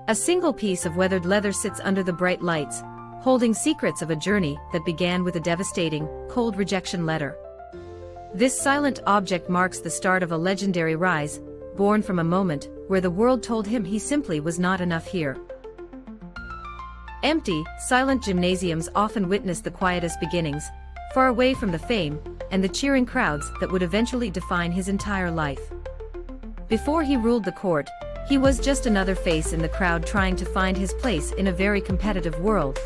A single piece of weathered leather sits under the bright lights, holding secrets of a journey that began with a devastating, cold rejection letter. This silent object marks the start of a legendary rise, born from a moment where the world told him he simply was not enough here. Empty, silent gymnasiums often witness the quietest beginnings, far away from the fame and the cheering crowds that would eventually define his entire life. Before he ruled the court, he was just another face in the crowd trying to find his place in a very competitive world.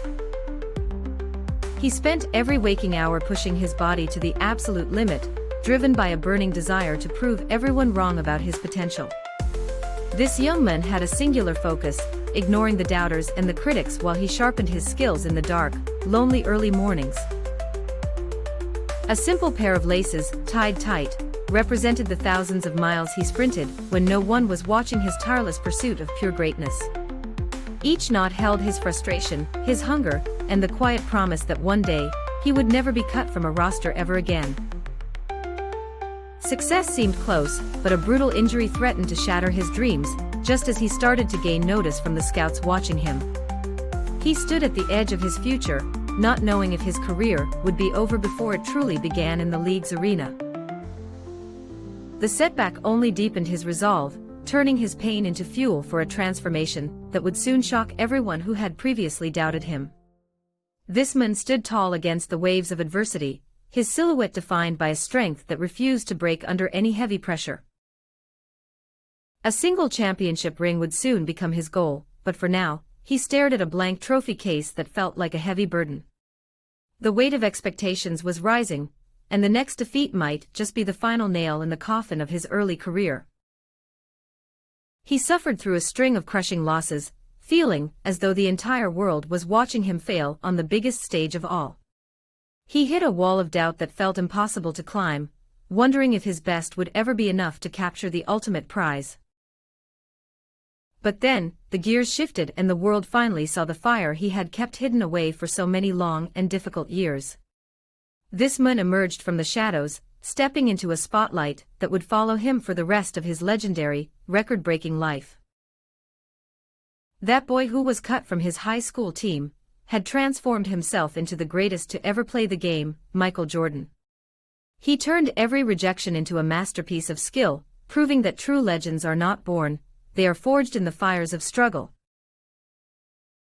He spent every waking hour pushing his body to the absolute limit, driven by a burning desire to prove everyone wrong about his potential. This young man had a singular focus, ignoring the doubters and the critics while he sharpened his skills in the dark, lonely early mornings. A simple pair of laces, tied tight, represented the thousands of miles he sprinted when no one was watching his tireless pursuit of pure greatness. Each knot held his frustration, his hunger, and the quiet promise that one day, he would never be cut from a roster ever again. Success seemed close, but a brutal injury threatened to shatter his dreams, just as he started to gain notice from the scouts watching him. He stood at the edge of his future, not knowing if his career would be over before it truly began in the league's arena. The setback only deepened his resolve, turning his pain into fuel for a transformation that would soon shock everyone who had previously doubted him. This man stood tall against the waves of adversity, his silhouette defined by a strength that refused to break under any heavy pressure. A single championship ring would soon become his goal, but for now, he stared at a blank trophy case that felt like a heavy burden. The weight of expectations was rising, and the next defeat might just be the final nail in the coffin of his early career. He suffered through a string of crushing losses, feeling as though the entire world was watching him fail on the biggest stage of all. He hit a wall of doubt that felt impossible to climb, wondering if his best would ever be enough to capture the ultimate prize. But then, the gears shifted and the world finally saw the fire he had kept hidden away for so many long and difficult years. This man emerged from the shadows, stepping into a spotlight that would follow him for the rest of his legendary, record-breaking life. That boy who was cut from his high school team had transformed himself into the greatest to ever play the game, Michael Jordan. He turned every rejection into a masterpiece of skill, proving that true legends are not born, they are forged in the fires of struggle.